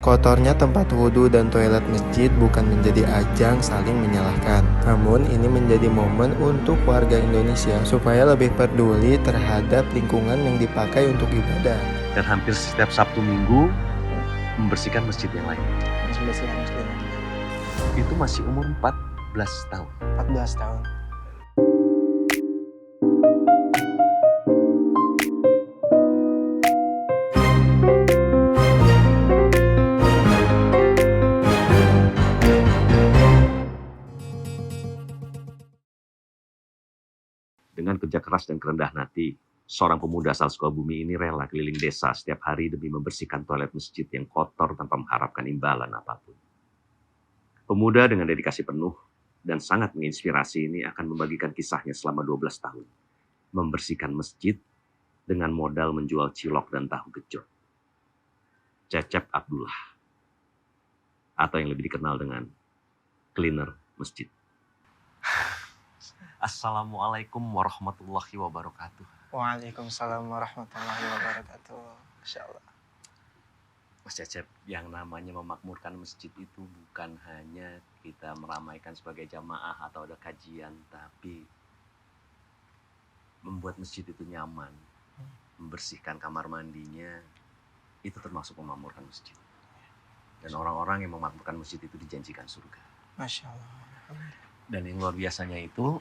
Kotornya tempat wudhu dan toilet masjid bukan menjadi ajang saling menyalahkan. Namun ini menjadi momen untuk warga Indonesia supaya lebih peduli terhadap lingkungan yang dipakai untuk ibadah. Dan hampir setiap Sabtu Minggu membersihkan masjid yang lain. Membersihkan masjid. Itu masih umur 14 tahun. 14 tahun. Dengan kerja keras dan kerendahan hati, seorang pemuda asal Sukabumi ini rela keliling desa setiap hari demi membersihkan toilet masjid yang kotor tanpa mengharapkan imbalan apapun. Pemuda dengan dedikasi penuh dan sangat menginspirasi ini akan membagikan kisahnya selama 12 tahun. Membersihkan masjid dengan modal menjual cilok dan tahu gejrot. Cecep Abdullah, atau yang lebih dikenal dengan cleaner masjid. Assalamualaikum warahmatullahi wabarakatuh. Waalaikumsalam warahmatullahi wabarakatuh. Masya Allah. Mas Cecep, yang namanya memakmurkan masjid itu bukan hanya kita meramaikan sebagai jamaah atau ada kajian, tapi membuat masjid itu nyaman, membersihkan kamar mandinya, itu termasuk memakmurkan masjid. Dan orang-orang yang memakmurkan masjid itu dijanjikan surga. Masya Allah. Dan yang luar biasanya itu,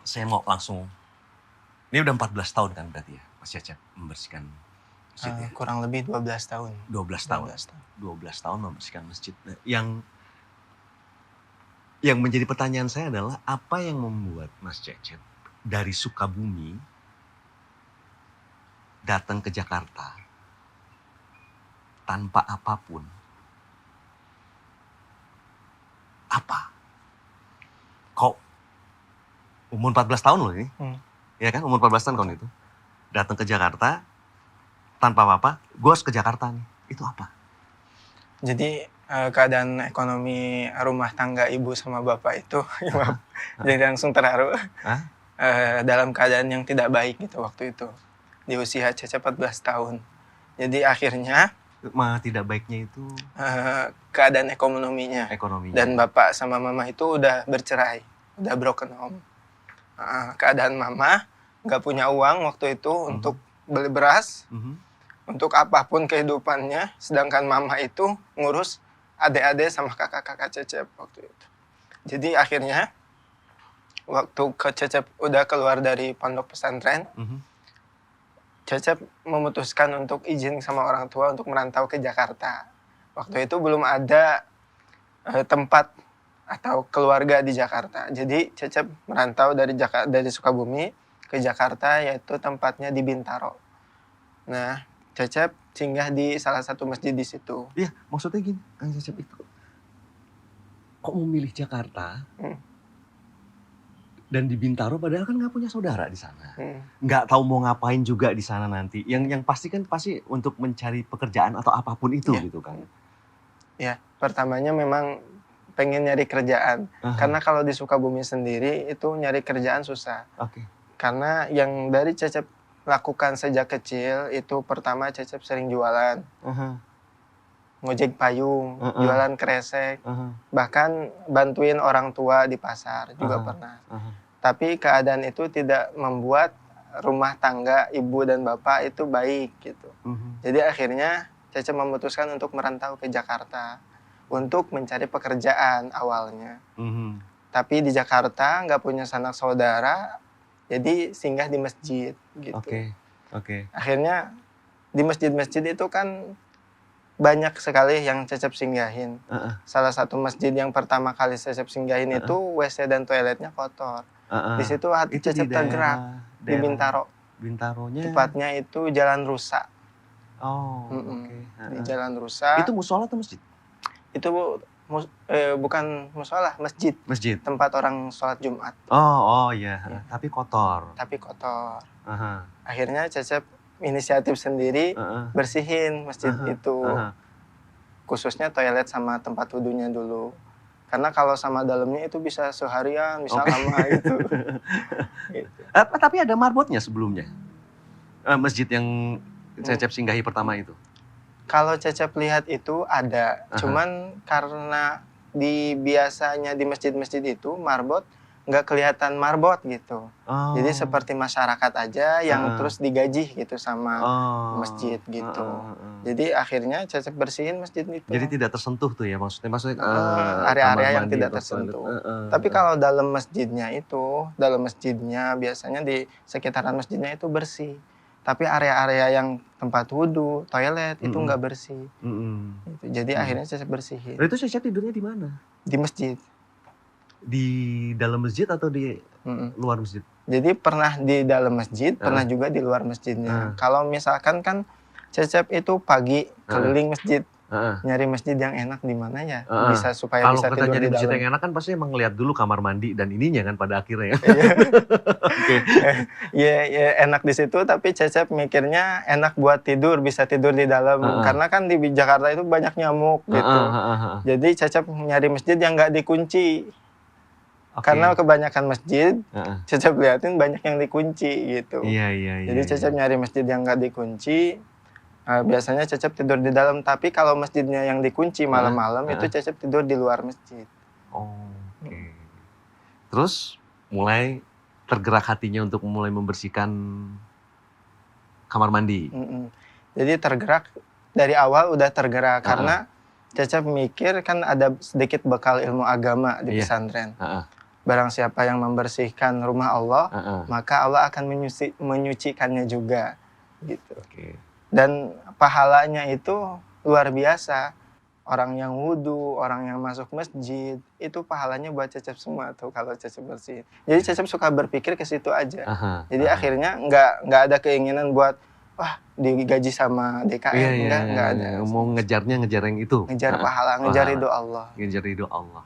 saya mau langsung, ini udah 14 tahun kan berarti ya, Mas Cecep membersihkan masjid ya? Kurang lebih 12 tahun. 12 tahun membersihkan masjid. Yang menjadi pertanyaan saya adalah, apa yang membuat Mas Cecep dari Sukabumi datang ke Jakarta tanpa apapun? Apa? Kok umur 14 tahun loh ini? Ya kan, umur 14 tahun kan itu. Datang ke Jakarta tanpa apa-apa, gue harus ke Jakarta nih. Itu apa? Jadi keadaan ekonomi rumah tangga ibu sama bapak itu jadi langsung terharu. Dalam keadaan yang tidak baik gitu waktu itu. Di usia Cecep 14 tahun. Jadi akhirnya Tidak baiknya itu? Keadaan ekonominya. Dan bapak sama mama itu udah bercerai. Udah broken home. Keadaan mama gak punya uang waktu itu untuk beli beras. Untuk apapun kehidupannya. Sedangkan mama itu ngurus adik-adik sama kakak-kakak Cecep waktu itu. Jadi akhirnya waktu Cecep udah keluar dari pondok pesantren, Cecep memutuskan untuk izin sama orang tua untuk merantau ke Jakarta. Waktu itu belum ada tempat atau keluarga di Jakarta. Jadi Cecep merantau dari Sukabumi ke Jakarta, yaitu tempatnya di Bintaro. Nah, Cecep singgah di salah satu masjid di situ. Iya, maksudnya gini, Kang Cecep itu kok memilih Jakarta dan di Bintaro, padahal kan nggak punya saudara di sana, nggak tahu mau ngapain juga di sana nanti. Yang pasti untuk mencari pekerjaan atau apapun itu gitu kan? Ya, pertamanya memang pengen nyari kerjaan. Karena kalau di Sukabumi sendiri itu nyari kerjaan susah. Karena yang dari Cecep lakukan sejak kecil itu pertama Cecep sering jualan. Ngojek payung, jualan kresek, bahkan bantuin orang tua di pasar juga pernah. Tapi keadaan itu tidak membuat rumah tangga ibu dan bapak itu baik gitu. Jadi akhirnya Cecep memutuskan untuk merantau ke Jakarta untuk mencari pekerjaan awalnya. Tapi di Jakarta nggak punya sanak saudara, jadi singgah di masjid gitu. Akhirnya di masjid-masjid itu kan banyak sekali yang Cecep singgahin. Salah satu masjid yang pertama kali Cecep singgahin itu WC dan toiletnya kotor. Di situ hati Cecep tergerak di Bintaro. Bintaronya? Tepatnya itu Jalan Rusa. Di Jalan Rusa. Itu musola atau masjid? Itu bukan musola, masjid. Tempat orang sholat Jumat. Iya. Tapi kotor. Akhirnya Cecep inisiatif sendiri bersihin masjid itu. Khususnya toilet sama tempat wudhunya dulu. Karena kalau sama dalamnya itu bisa seharian, bisa lama gitu. Tapi ada marbotnya sebelumnya? Masjid yang Cecep singgahi pertama itu? Kalau Cecep lihat itu ada, cuman karena biasanya di masjid-masjid itu marbot nggak kelihatan marbot gitu. Jadi seperti masyarakat aja yang terus digaji gitu sama masjid gitu. Jadi akhirnya Cecep bersihin masjid itu. Jadi tidak tersentuh tuh ya maksudnya area-area yang tidak tersentuh. Tapi kalau dalam masjidnya biasanya di sekitaran masjidnya itu bersih. Tapi area-area yang tempat wudhu, toilet itu nggak bersih. Gitu. Jadi akhirnya Cecep bersihin. Nah, itu Cecep tidurnya di mana? Di masjid. Di dalam masjid atau di luar masjid? Jadi pernah di dalam masjid, pernah juga di luar masjidnya. Kalau misalkan kan Cecep itu pagi keliling masjid, nyari masjid yang enak di mana ya, bisa supaya kalau bisa tidur di dalam. Kalau kita nyari masjid yang enak kan pasti emang ngeliat dulu kamar mandi dan ininya kan pada akhirnya ya. Ya enak di situ, tapi Cecep mikirnya enak buat tidur, bisa tidur di dalam. Karena kan di Jakarta itu banyak nyamuk gitu. Jadi Cecep nyari masjid yang nggak dikunci. Karena kebanyakan masjid, Cecep liatin banyak yang dikunci gitu. Jadi Cecep nyari masjid yang nggak dikunci. Biasanya Cecep tidur di dalam, tapi kalau masjidnya yang dikunci malam-malam itu Cecep tidur di luar masjid. Terus mulai tergerak hatinya untuk mulai membersihkan kamar mandi. Jadi tergerak dari awal udah tergerak karena Cecep mikir kan ada sedikit bekal ilmu agama di pesantren. Barang siapa yang membersihkan rumah Allah, maka Allah akan menyucikannya juga, gitu. Dan pahalanya itu luar biasa. Orang yang wudhu, orang yang masuk masjid, itu pahalanya buat Cecep semua tuh kalau Cecep bersih. Jadi Cecep suka berpikir ke situ aja. Jadi akhirnya nggak ada keinginan buat wah digaji sama DKM, nggak ada. Mau ngejar yang itu. Ngejar pahala, ngejar ridho Allah. Ngejar ridho Allah.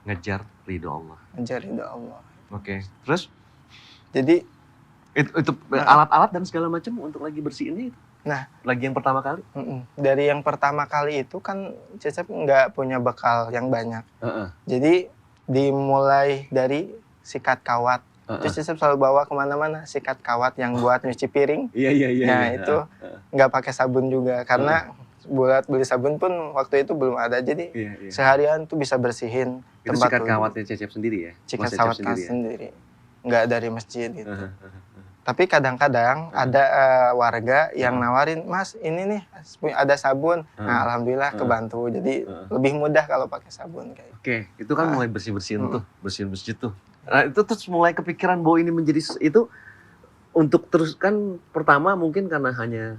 Ngejar ridho Allah. Ngejar ridho Allah. Terus? Jadi itu alat-alat dan segala macam untuk lagi bersihinnya itu. Nah, lagi yang pertama kali? Dari yang pertama kali itu kan Cecep nggak punya bekal yang banyak. Jadi dimulai dari sikat kawat. Terus Cecep selalu bawa kemana-mana sikat kawat yang buat nyuci piring. Nah itu nggak pakai sabun juga karena buat beli sabun pun waktu itu belum ada. Jadi seharian tuh bisa bersihin itu tempat sikat kawatnya Cecep sendiri ya? Sikat kawat sendiri. Nggak dari masjid gitu. Tapi kadang-kadang ada warga yang nawarin, Mas ini nih ada sabun. Nah alhamdulillah kebantu. Jadi lebih mudah kalau pakai sabun kayak. Itu kan mulai bersihin masjid tuh. Nah itu terus mulai kepikiran bahwa ini menjadi itu untuk terus kan pertama mungkin karena hanya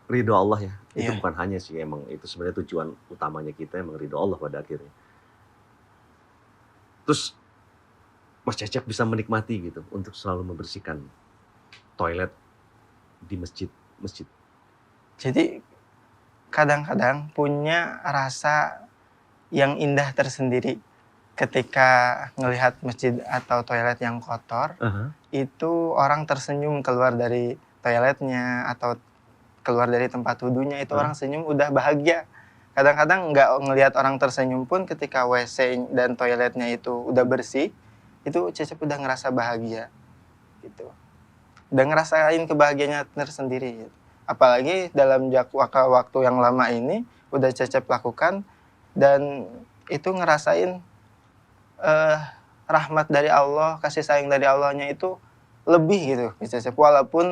ridho Allah ya. Itu bukan hanya sih emang itu sebenarnya tujuan utamanya kita emang ridho Allah pada akhirnya. Terus Mas Cecep bisa menikmati gitu untuk selalu membersihkan toilet di masjid. Jadi kadang-kadang punya rasa yang indah tersendiri ketika ngelihat masjid atau toilet yang kotor. Itu orang tersenyum keluar dari toiletnya atau keluar dari tempat wudhunya itu orang senyum udah bahagia. Kadang-kadang nggak ngelihat orang tersenyum pun ketika WC dan toiletnya itu udah bersih. Itu Cecep udah ngerasa bahagia gitu. Udah ngerasain kebahagiaannya tersendiri gitu. Apalagi dalam waktu yang lama ini udah Cecep lakukan dan itu ngerasain rahmat dari Allah, kasih sayang dari Allahnya itu lebih gitu Cecep. Walaupun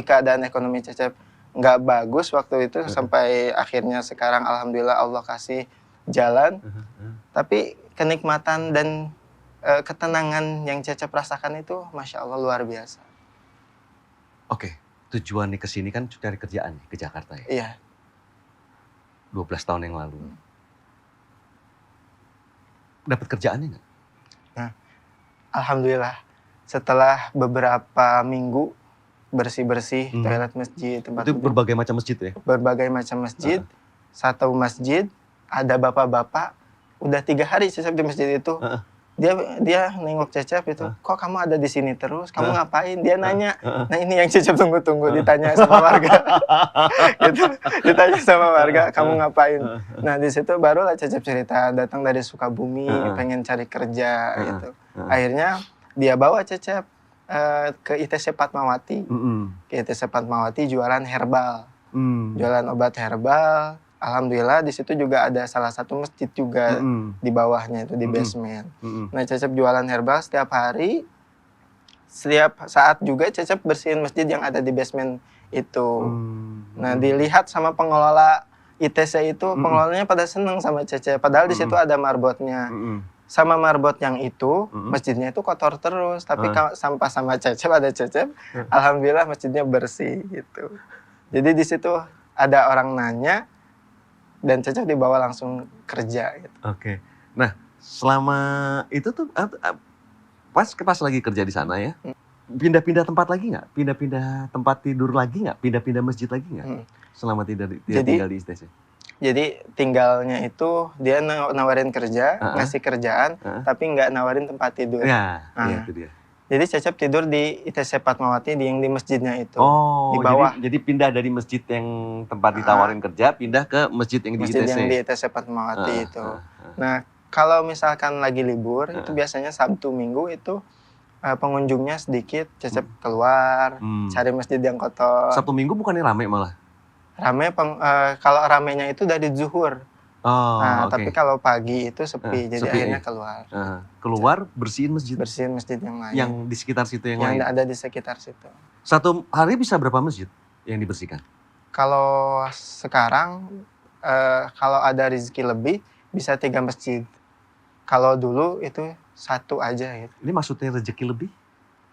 keadaan ekonomi Cecep nggak bagus waktu itu sampai akhirnya sekarang alhamdulillah Allah kasih jalan. Tapi kenikmatan dan ketenangan yang Cecep rasakan itu Masya Allah luar biasa. Tujuan nih kesini kan cari kerjaan ke Jakarta ya? Iya. 12 tahun yang lalu. Dapat kerjaannya nggak? Nah, alhamdulillah setelah beberapa minggu bersih-bersih toilet masjid, tempat itu berbagai macam masjid ya? Berbagai macam masjid. Satu masjid ada bapak-bapak udah 3 hari Cecep di masjid itu. Dia nengok Cecep itu, kok kamu ada di sini terus? Kamu ngapain? Dia nanya. Nah ini yang Cecep tunggu-tunggu ditanya sama warga. Gitu. Ditanya sama warga, kamu ngapain? Nah di situ barulah Cecep cerita datang dari Sukabumi, pengen cari kerja gitu. Akhirnya dia bawa Cecep ke ITC Fatmawati. Ke ITC Fatmawati jualan herbal. jualan obat herbal. Alhamdulillah di situ juga ada salah satu masjid juga di bawahnya itu di basement. Nah Cecep jualan herbal setiap hari, setiap saat juga Cecep bersihin masjid yang ada di basement itu. Nah dilihat sama pengelola ITC itu, pengelolanya pada seneng sama Cecep. Padahal di situ ada marbotnya. Sama marbot yang itu, masjidnya itu kotor terus. Tapi sampah sama Cecep, ada Cecep, alhamdulillah masjidnya bersih gitu. Jadi di situ ada orang nanya, dan Cecep dibawa langsung kerja gitu. Oke. Nah, selama itu tuh pas lagi kerja di sana ya, pindah-pindah tempat lagi nggak? Pindah-pindah tempat tidur lagi nggak? Pindah-pindah masjid lagi nggak? Selama tinggal di ITC? Jadi tinggalnya itu dia nawarin kerja, ngasih kerjaan, tapi nggak nawarin tempat tidur. Ya, itu dia. Jadi Cecep tidur di ITC Fatmawati yang di masjidnya itu. Oh, di bawah. Jadi pindah dari masjid yang tempat ditawarin kerja, pindah ke masjid yang di ITC. Masjid yang di ITC Fatmawati itu. Nah, kalau misalkan lagi libur, itu biasanya Sabtu Minggu itu pengunjungnya sedikit, Cecep keluar, cari masjid yang kotor. Sabtu Minggu bukannya rame malah? Rame, kalau ramenya itu dari zuhur. Tapi kalau pagi itu sepi, jadi akhirnya keluar. Keluar bersihin masjid yang lain. Yang di sekitar situ yang lain. Yang ada di sekitar situ. Satu hari bisa berapa masjid yang dibersihkan? Kalau sekarang kalau ada rezeki lebih bisa 3 masjid. Kalau dulu itu 1 aja gitu. Ini maksudnya rezeki lebih?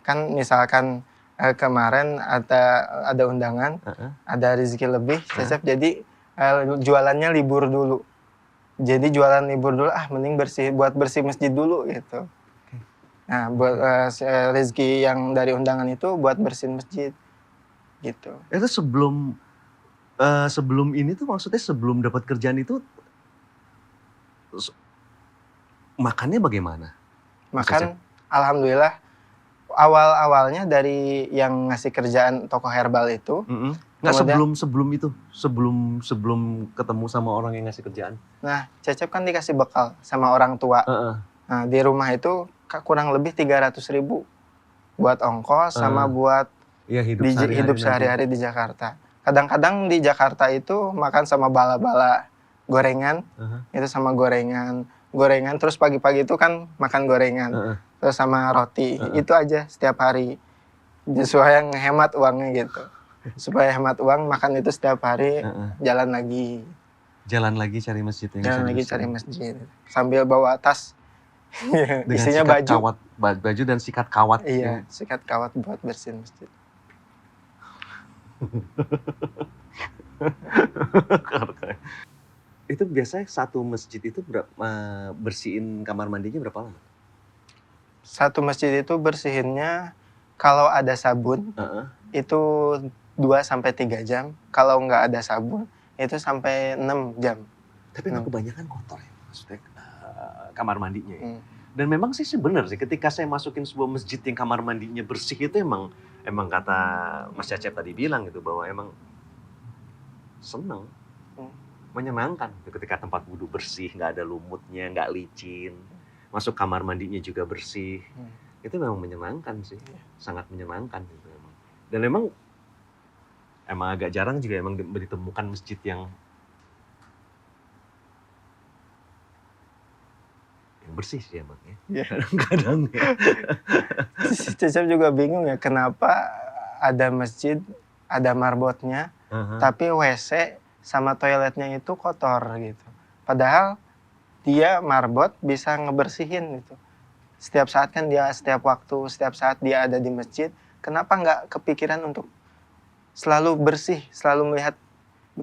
Kan misalkan kemarin ada undangan, ada rezeki lebih, Cecep jadi jualannya libur dulu. Jadi jualan libur dulu, mending buat bersih masjid dulu gitu. Nah, buat rezeki yang dari undangan itu buat bersihin masjid gitu. Itu sebelum ini tuh maksudnya sebelum dapat kerjaan itu makannya bagaimana? Makan alhamdulillah awalnya dari yang ngasih kerjaan toko herbal itu. Nggak sebelum itu, sebelum ketemu sama orang yang ngasih kerjaan. Nah, Cecep kan dikasih bekal sama orang tua. Nah, di rumah itu kurang lebih 300.000 buat ongkos sama buat hidup sehari-hari di Jakarta. Kadang-kadang di Jakarta itu makan sama bala-bala gorengan, itu sama gorengan terus pagi-pagi itu kan makan gorengan, terus sama roti, itu aja setiap hari. Supaya ngehemat uangnya gitu. Supaya hemat uang, makan itu setiap hari, jalan lagi cari masjid cari masjid sambil bawa tas isinya baju dan sikat kawat. Iya, sikat kawat buat bersihin masjid. Itu biasanya satu masjid itu bersihin kamar mandinya berapa lama? Satu masjid itu bersihinnya kalau ada sabun itu 2-3 jam. Kalau nggak ada sabun, itu sampai 6 jam. Tapi kebanyakan kotor ya, maksudnya kamar mandinya ya. Dan memang sih benar sih, ketika saya masukin sebuah masjid yang kamar mandinya bersih itu emang kata Mas Cecep tadi bilang gitu, bahwa emang seneng, menyenangkan. Ketika tempat wudhu bersih, nggak ada lumutnya, nggak licin. Masuk kamar mandinya juga bersih. Itu memang menyenangkan sih, sangat menyenangkan gitu emang. Dan emang agak jarang juga emang ditemukan masjid yang bersih sih emang ya. Kadang-kadang ya. Cecep juga bingung ya kenapa ada masjid, ada marbotnya, tapi WC sama toiletnya itu kotor gitu. Padahal dia marbot bisa ngebersihin gitu. Setiap saat kan dia, setiap saat dia ada di masjid, kenapa nggak kepikiran untuk selalu bersih, selalu melihat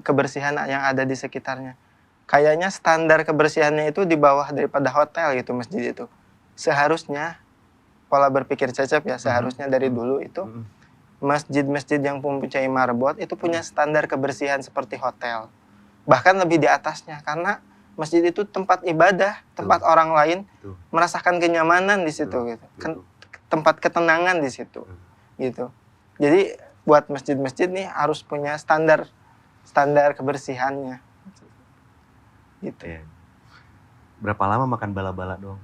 kebersihan yang ada di sekitarnya. Kayaknya standar kebersihannya itu di bawah daripada hotel gitu masjid itu. Seharusnya, pola berpikir Cecep ya, seharusnya dari dulu itu masjid-masjid yang mempunyai marbot itu punya standar kebersihan seperti hotel. Bahkan lebih di atasnya, karena masjid itu tempat ibadah, tempat orang lain merasakan kenyamanan di situ gitu. Tempat ketenangan di situ. Gitu. Jadi buat masjid-masjid nih harus punya standar kebersihannya. Gitu. Ya. Berapa lama makan bala-bala doang?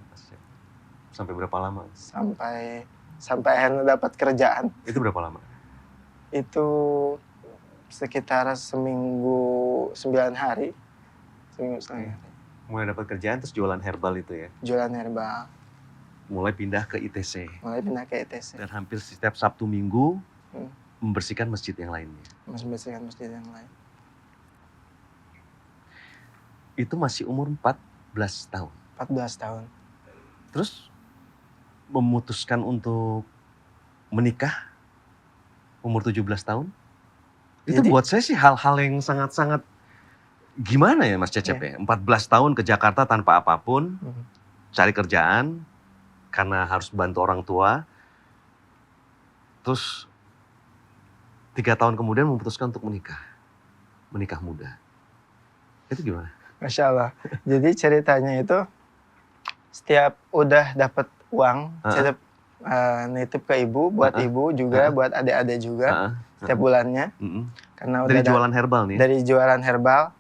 Sampai berapa lama? Sampai akhirnya dapat kerjaan. Itu berapa lama? Itu sekitar seminggu 9 hari. Seminggu 9 hari. Mulai dapat kerjaan terus jualan herbal itu ya? Jualan herbal. Mulai pindah ke ITC. Dan hampir setiap Sabtu Minggu membersihkan masjid yang lainnya. Membersihkan masjid yang lain. Itu masih umur 14 tahun. 14 tahun. Terus memutuskan untuk menikah umur 17 tahun. Itu buat saya sih hal-hal yang sangat-sangat gimana ya Mas Cecep ya. 14 tahun ke Jakarta tanpa apapun. Cari kerjaan karena harus bantu orang tua. Terus 3 tahun kemudian memutuskan untuk menikah. Menikah muda. Itu gimana? Masya Allah. Jadi ceritanya itu setiap udah dapat uang, Cecep nitip ke ibu, buat ibu juga, buat adik-adik juga setiap bulannya. Karena dari jualan herbal nih? Dari jualan herbal.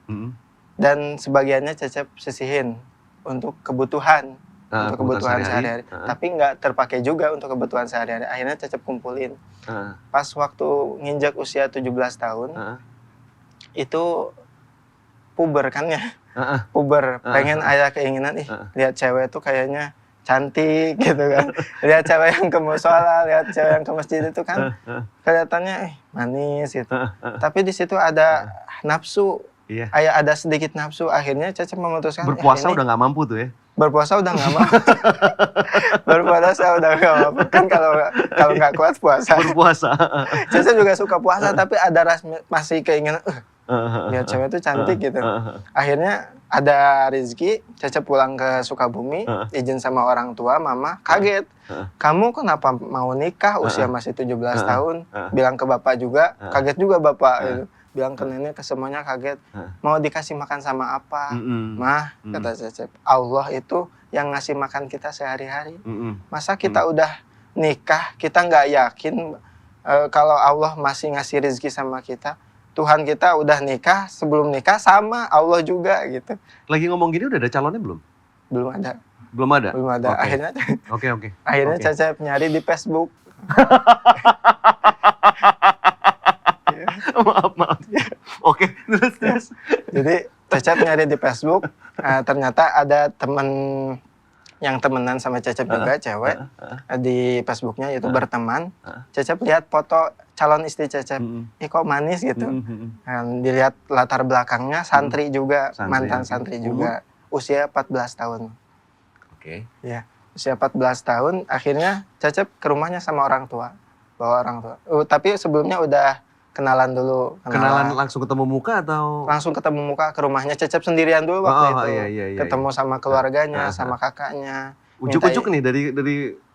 Dan sebagiannya Cecep sisihin untuk kebutuhan. Untuk kebutuhan sehari-hari. Tapi nggak terpakai juga untuk kebutuhan sehari-hari. Akhirnya Cecep kumpulin. Pas waktu nginjak usia 17 tahun, itu puber kan ya. Puber, pengen ada keinginan, lihat cewek tuh kayaknya cantik gitu kan. Lihat cewek yang ke musola, lihat cewek yang ke masjid itu kan kelihatannya manis gitu. Tapi di situ ada nafsu. Ada sedikit nafsu. Akhirnya Cecep memutuskan berpuasa udah nggak mampu tuh ya. Berpuasa udah nggak mampu. Berpuasa udah nggak mampu. Kan kalau nggak kuat puasa. Berpuasa. Cecep juga suka puasa tapi ada masih keinginan lihat cewek itu cantik gitu. Akhirnya ada rezeki, Cecep pulang ke Sukabumi, izin sama orang tua, mama kaget. Kamu kenapa mau nikah usia masih 17 tahun? Bilang ke bapak juga, kaget juga bapak gitu. Bilang ke nenek, ke semuanya kaget. Mau dikasih makan sama apa? Mah, kata Cecep, Allah itu yang ngasih makan kita sehari-hari. Masa kita udah nikah, kita nggak yakin kalau Allah masih ngasih rezeki sama kita. Tuhan kita udah nikah, sebelum nikah sama Allah juga gitu. Lagi ngomong gini udah ada calonnya belum? Belum ada. Belum ada? Belum ada. Okay. Akhirnya Akhirnya Cecep nyari di Facebook. Maaf. Oke, terus. Jadi Cecep nyari di Facebook, ternyata ada teman yang temenan sama Cecep juga, cewek, di Facebooknya itu berteman. Cecep lihat foto calon istri Cecep, kok manis gitu. Dan dilihat latar belakangnya santri juga, mantan santri juga, usia 14 tahun. Oke. Ya, usia 14 tahun, akhirnya Cecep ke rumahnya sama orang tua, bawa orang tua. Tapi sebelumnya udah kenalan dulu. Kenalan langsung ketemu muka atau? Langsung ketemu muka, ke rumahnya Cecep sendirian dulu waktu itu. Iya. Ketemu sama keluarganya, sama kakaknya. Ujuk-ujuk nih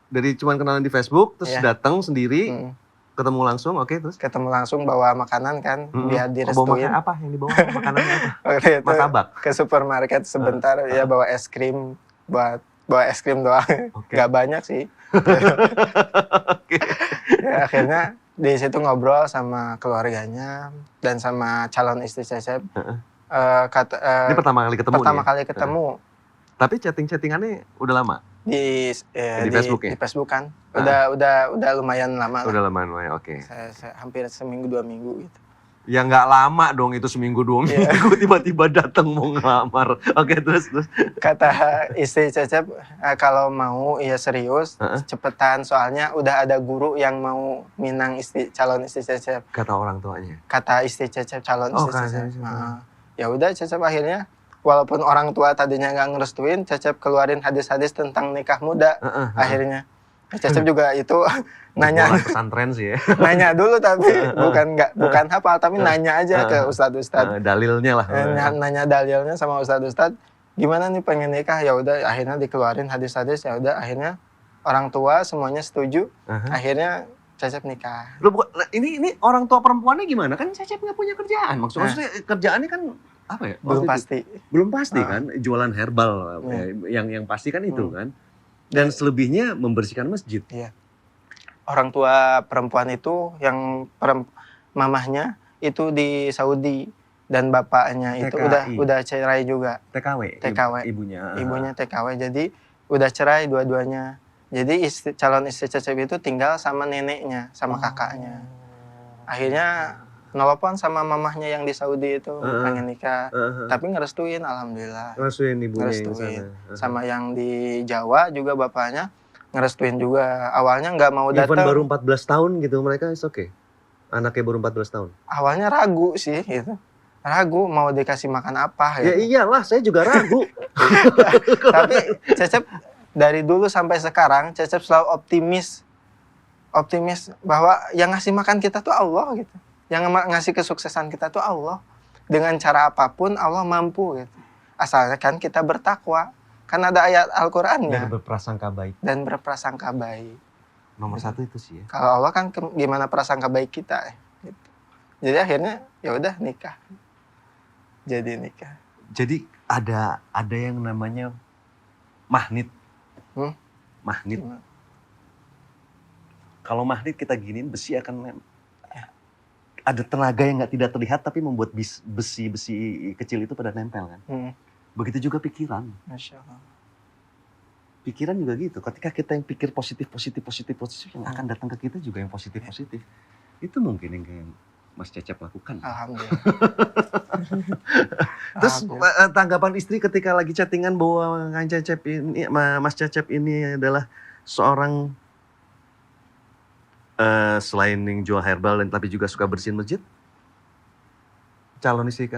dari cuman kenalan di Facebook, terus datang sendiri, ketemu langsung, terus? Ketemu langsung bawa makanan kan, biar direstuin. Bawa apa yang dibawa? Makanannya apa? Waktu itu martabak? Ke supermarket sebentar, ya bawa es krim, bawa es krim doang. Gak banyak sih. Ya, akhirnya di situ ngobrol sama keluarganya dan sama calon istri Cecep. Ini pertama kali ketemu. Pertama kali ketemu. Tapi chattingannya udah lama. Di Facebook ya? Di Facebook kan. Udah lumayan lama. Udah lumayan, oke. Hampir seminggu 2 minggu gitu. Ya nggak lama dong itu seminggu 2 minggu tiba-tiba datang mau ngelamar. Oke, terus. Kata istri Cecep, kalau mau ya serius, cepetan, soalnya udah ada guru yang mau minang calon istri Cecep. Kata orang tuanya. Kata istri Cecep, calon istri Cecep. Ya udah Cecep akhirnya, walaupun orang tua tadinya nggak ngerestuin, Cecep keluarin hadis-hadis tentang nikah muda. Akhirnya Cecep juga itu nanya. Pesantren sih ya. Nanya dulu tapi bukan hafal, tapi nanya aja ke ustadz-ustadz. Dalilnya lah. Nanya dalilnya sama ustadz-ustadz. Gimana nih pengen nikah? Ya udah akhirnya dikeluarin hadis-hadis, ya udah akhirnya orang tua semuanya setuju. Akhirnya Cecep nikah. Loh, ini orang tua perempuannya gimana? Kan Cecep nggak punya kerjaan. Maksudnya kerjaannya kan apa ya? Belum pasti kan, jualan herbal. Yang pasti kan itu kan. Dan selebihnya membersihkan masjid. Iya. Orang tua perempuan itu yang mamahnya itu di Saudi dan bapaknya itu udah cerai juga. TKW. Ibunya TKW, jadi udah cerai dua-duanya. Jadi calon istri Cecep itu tinggal sama neneknya, sama kakaknya. Akhirnya Nelpon sama mamahnya yang di Saudi itu pengen nikah, tapi ngerestuin alhamdulillah. Ngerestuin ibunya yang Ngerestuin. sana. Sama yang di Jawa juga bapaknya ngerestuin juga. Awalnya nggak mau datang. Even baru 14 tahun gitu mereka is okay. Anaknya baru 14 tahun. Awalnya ragu sih gitu. Ragu mau dikasih makan apa gitu. Ya iyalah, saya juga ragu. Tapi Cecep dari dulu sampai sekarang Cecep selalu optimis bahwa yang ngasih makan kita tuh Allah gitu. Yang ngasih kesuksesan kita tuh Allah. Dengan cara apapun Allah mampu gitu. Asalnya kan kita bertakwa. Kan ada ayat Al-Qur'annya. Dan berprasangka baik. Nomor satu itu sih ya. Kalau Allah kan gimana prasangka baik kita gitu. Jadi akhirnya ya udah nikah. Jadi nikah. Jadi ada yang namanya magnet. Magnet. Kalau magnet kita giniin besi akan ada tenaga yang tidak terlihat tapi membuat besi kecil itu pada nempel kan. Begitu juga pikiran. Masya Allah. Pikiran juga gitu. Ketika kita yang pikir positif yang akan datang ke kita juga yang positif. Itu mungkin yang Mas Cecep lakukan. Alhamdulillah. Terus tanggapan istri ketika lagi chattingan bahwa Mas Cecep ini adalah seorang selain yang jual herbal dan tapi juga suka bersihin masjid, calon istri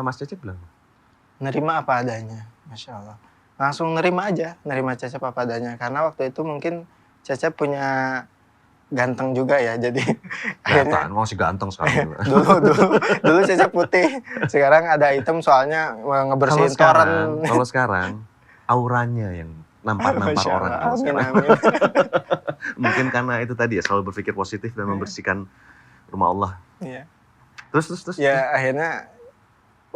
Mas Cecep bilang? Nerima apa adanya, Masya Allah. Langsung nerima Cecep apa adanya. Karena waktu itu mungkin Cecep punya ganteng juga ya, jadi akhirnya masih ganteng sekarang. dulu Cecep putih, sekarang ada hitam soalnya ngebersihin toren. Kalau sekarang auranya yang nampar orang. Amin. Mungkin karena itu tadi ya, selalu berpikir positif dan membersihkan rumah Allah. Iya. Terus. Ya akhirnya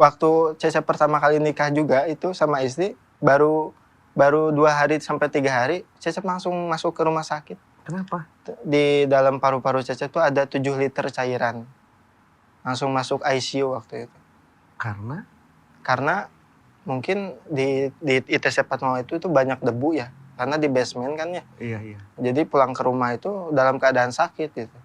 waktu Cecep pertama kali nikah juga itu sama istri baru 2 hari sampai 3 hari Cecep langsung masuk ke rumah sakit. Kenapa? Di dalam paru-paru Cecep tuh ada 7 liter cairan. Langsung masuk ICU waktu itu. Karena mungkin di ITC Fatmawati itu banyak debu ya. Karena di basement kan ya. Iya. Jadi pulang ke rumah itu dalam keadaan sakit gitu.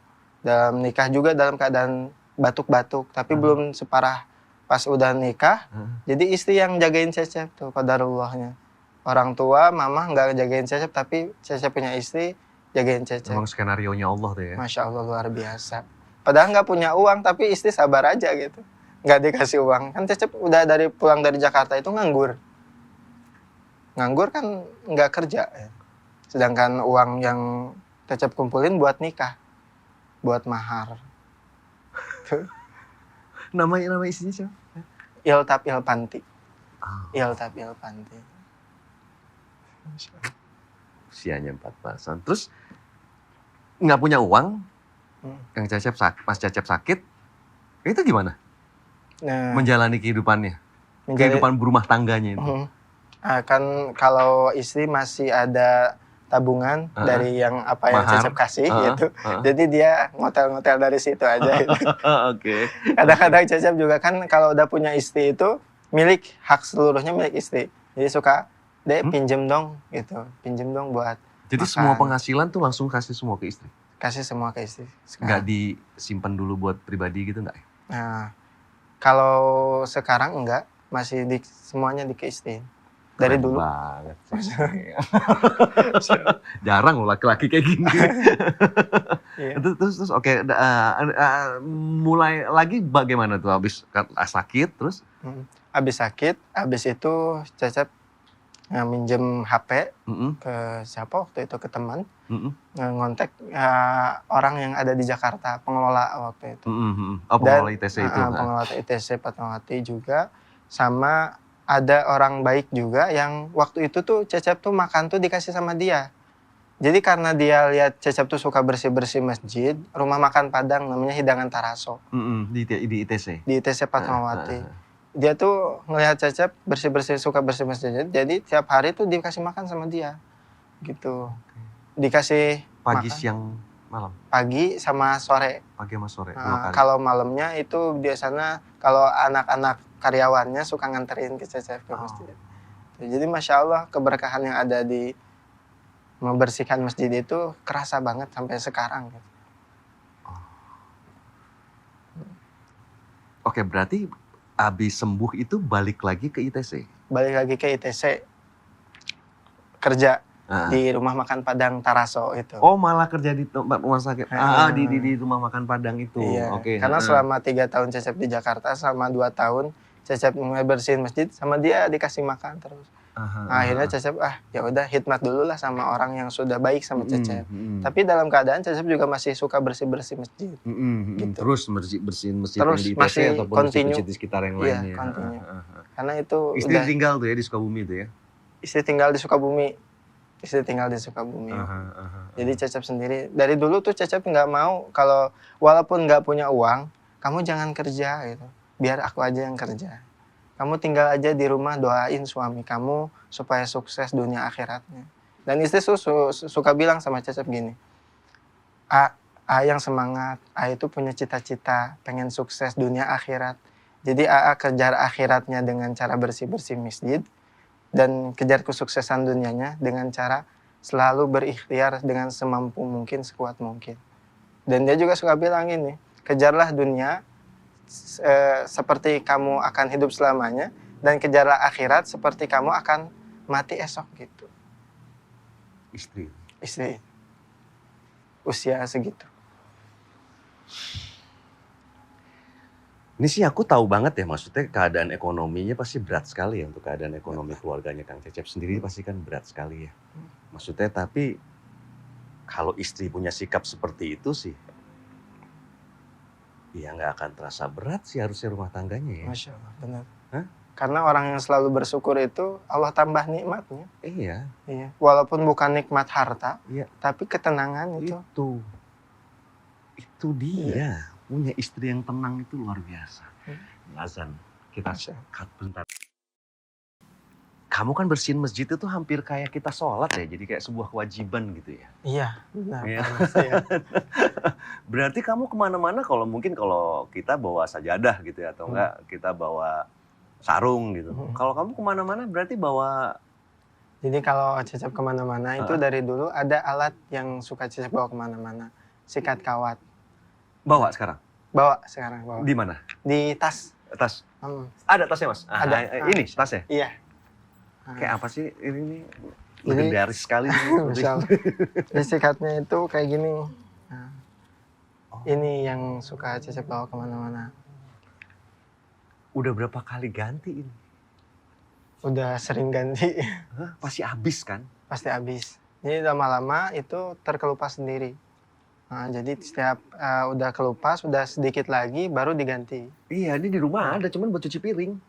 Dalam nikah juga dalam keadaan batuk-batuk. Tapi belum separah pas udah nikah. Jadi istri yang jagain Cecep tuh qadarullahnya. Orang tua, mama nggak jagain Cecep. Tapi Cecep punya istri jagain Cecep. Emang skenario-nya Allah tuh ya. Masya Allah luar biasa. Padahal nggak punya uang tapi istri sabar aja gitu. Nggak dikasih uang. Kan Cecep udah pulang dari Jakarta itu nganggur. Nganggur kan nggak kerja ya. Sedangkan uang yang Cecep kumpulin buat nikah. Buat mahar. Nama istrinya siapa? Iltap Ilpanti. Iltap Ilpanti. Usianya 14-an. Terus nggak punya uang. Mas Cecep sakit. Itu gimana? Nah, menjalani kehidupannya. Kehidupan berumah tangganya itu. Kan kalau istri masih ada tabungan dari yang apa yang Cecep kasih gitu. Jadi dia ngotel-ngotel dari situ aja gitu. Oke. Kadang-kadang Cecep juga kan kalau udah punya istri itu hak seluruhnya milik istri. Jadi suka pinjem dong gitu. Pinjem dong buat jadi makan. Semua penghasilan tuh langsung kasih semua ke istri? Kasih semua ke istri. Nggak disimpan dulu buat pribadi gitu nggak? Nah, kalau sekarang enggak. Masih semuanya ke istri. Dari keren dulu. Banget. Jarang loh laki-laki kayak gini. Iya. Terus oke. Mulai lagi bagaimana tuh habis sakit terus? Habis sakit, habis itu Cecep minjem HP ke siapa waktu itu, ke teman. Ngontek orang yang ada di Jakarta, pengelola waktu itu. Pengelola ITC itu. Pengelola ITC Fatmawati juga. Sama ada orang baik juga yang waktu itu tuh Cecep tuh makan tuh dikasih sama dia. Jadi karena dia lihat Cecep tuh suka bersih-bersih masjid, rumah makan Padang namanya Hidangan Taraso. Di ITC? Di ITC Fatmawati. Dia tuh ngelihat Cecep bersih-bersih, suka bersih masjid. Jadi tiap hari tuh dikasih makan sama dia. Gitu. Dikasih pagi, makan. Siang, malam? Pagi sama sore. Pagi sama sore, 2 kali. Kalau malamnya itu biasanya kalau anak-anak karyawannya suka nganterin ke Cecep ke masjid. Jadi Masya Allah keberkahan yang ada di membersihkan masjid itu kerasa banget sampai sekarang. Gitu. Oke, berarti habis sembuh itu balik lagi ke ITC? Balik lagi ke ITC, kerja di rumah makan Padang Taraso itu. Oh, malah kerja di tempat rumah sakit. Di rumah makan Padang itu. Iya, Oke. karena selama 3 tahun Cecep di Jakarta, selama 2 tahun Cecep bersihin masjid, sama dia dikasih makan terus. Akhirnya Cecep ya udah hikmat dulu lah sama orang yang sudah baik sama Cecep. Tapi dalam keadaan Cecep juga masih suka bersih-bersih masjid. Gitu. Terus bersihin masjid terus yang di ITC ataupun masjid di sekitar yang lainnya. Karena itu istri udah tinggal tuh ya di Sukabumi itu ya? Istri tinggal di Sukabumi. Jadi Cecep sendiri, dari dulu tuh Cecep nggak mau, kalau walaupun nggak punya uang, kamu jangan kerja gitu. Biar aku aja yang kerja. Kamu tinggal aja di rumah, doain suami kamu supaya sukses dunia akhiratnya. Dan istri suka bilang sama Cecep gini, yang semangat, itu punya cita-cita, pengen sukses dunia akhirat. Jadi kejar akhiratnya dengan cara bersih-bersih masjid, dan kejar kesuksesan dunianya dengan cara selalu berikhtiar dengan semampu mungkin, sekuat mungkin. Dan dia juga suka bilang ini, kejarlah dunia seperti kamu akan hidup selamanya, dan kejarlah akhirat seperti kamu akan mati esok gitu. Istri. Usia segitu. Ini sih aku tahu banget ya, maksudnya keadaan ekonominya pasti berat sekali ya, untuk keadaan ekonomi keluarganya Kang Cecep sendiri pasti kan berat sekali ya. Maksudnya tapi kalau istri punya sikap seperti itu sih, ya nggak akan terasa berat sih harusnya rumah tangganya ya. Masya Allah, benar. Karena orang yang selalu bersyukur itu Allah tambah nikmatnya. Iya. Walaupun bukan nikmat harta, tapi ketenangan itu. Itu dia. Iya. Punya istri yang tenang itu luar biasa. Azan, kita cut bentar. Kamu kan bersihin masjid itu hampir kayak kita sholat ya, jadi kayak sebuah kewajiban gitu ya. Iya, benar. Ya. Berarti kamu kemana-mana kalau kita bawa sajadah gitu ya, atau enggak kita bawa sarung gitu. Kalau kamu kemana-mana berarti bawa... Jadi kalau Cecep kemana-mana itu dari dulu ada alat yang suka Cecep bawa kemana-mana. Sikat kawat. Bawa sekarang? Bawa sekarang. Di mana? Di tas. Tas? Ada tasnya Mas? Ada. Ini tasnya? Iya. Kayak apa sih ini legendaris sekali. Jadi sikatnya itu kayak gini. Ini yang suka Cecep bawa kemana-mana. Udah berapa kali ganti ini? Udah sering ganti. Pasti habis kan? Pasti habis. Jadi lama-lama itu terkelupas sendiri. Jadi setiap udah kelupas, udah sedikit lagi baru diganti. Iya, ini di rumah ada, cuman buat cuci piring.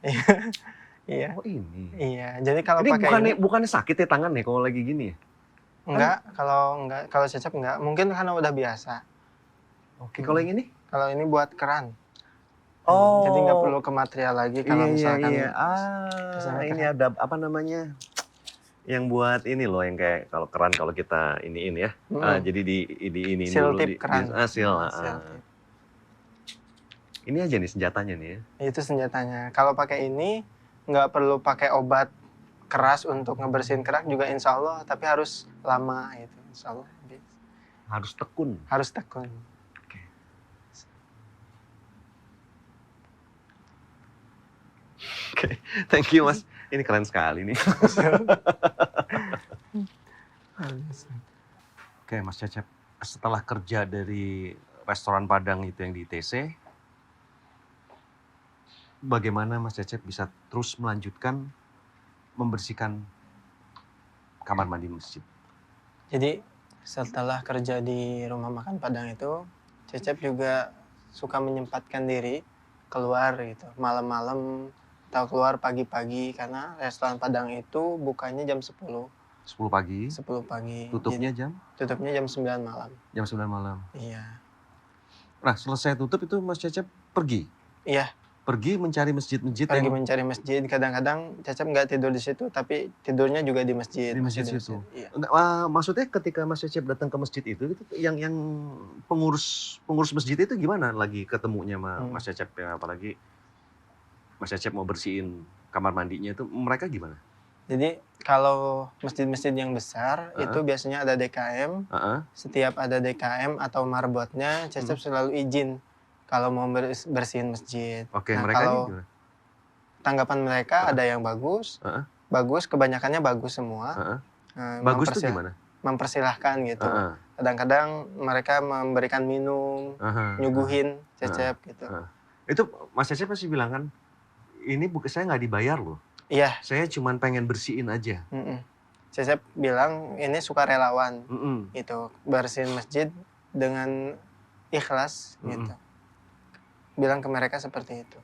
Iya. Oh ini. Iya, jadi kalau pakai bukannya sakit ya tangan ya kalau lagi gini ya? Enggak, kalau Cecep enggak. Mungkin karena udah biasa. Oke, kalau yang ini? Kalau ini buat keran. Oh. Jadi nggak perlu ke material lagi kalau misalkan. Iya. Ini ada apa namanya? Yang buat ini loh, yang kayak kalau keran kalau kita iniin ya. Jadi ini seal dulu tip keran. Seal. Ini aja nih senjatanya nih ya. Itu senjatanya. Kalau pakai ini nggak perlu pakai obat keras untuk ngebersihin kerak juga insya Allah, tapi harus lama itu insya Allah. Harus tekun. Harus tekun. Oke, thank you Mas. Ini keren sekali nih. Oke Mas Cecep, setelah kerja dari restoran Padang itu yang di ITC, bagaimana Mas Cecep bisa terus melanjutkan membersihkan kamar mandi masjid? Jadi setelah kerja di rumah makan Padang itu, Cecep juga suka menyempatkan diri keluar gitu, malam-malam atau keluar pagi-pagi, karena restoran Padang itu bukanya jam 10. 10 pagi? 10 pagi. Tutupnya jam? Tutupnya jam 9 malam. Jam 9 malam? Iya. Nah selesai tutup itu Mas Cecep pergi? Iya. Pergi mencari masjid-masjid? Mencari masjid, kadang-kadang Cecep nggak tidur di situ, tapi tidurnya juga di masjid. Di masjid situ? Iya. Maksudnya ketika Mas Cecep datang ke masjid itu yang pengurus masjid itu gimana lagi ketemunya sama Mas Cecep ya, apalagi Mas Cecep mau bersihin kamar mandinya itu, mereka gimana? Jadi kalau masjid-masjid yang besar itu biasanya ada DKM. Setiap ada DKM atau marbotnya, Cecep selalu izin kalau mau bersihin masjid. Oke, Nah, mereka kalau gimana? tanggapan mereka ada yang bagus, bagus, kebanyakannya bagus semua. Bagus tuh gimana? Mempersilahkan gitu. Kadang-kadang mereka memberikan minum, nyuguhin Cecep gitu. Itu Mas Cecep pasti bilang kan, ini saya nggak dibayar loh. Iya. Saya cuma pengen bersihin aja. Cecep bilang ini sukarelawan gitu, bersihin masjid dengan ikhlas gitu. Bilang ke mereka seperti itu.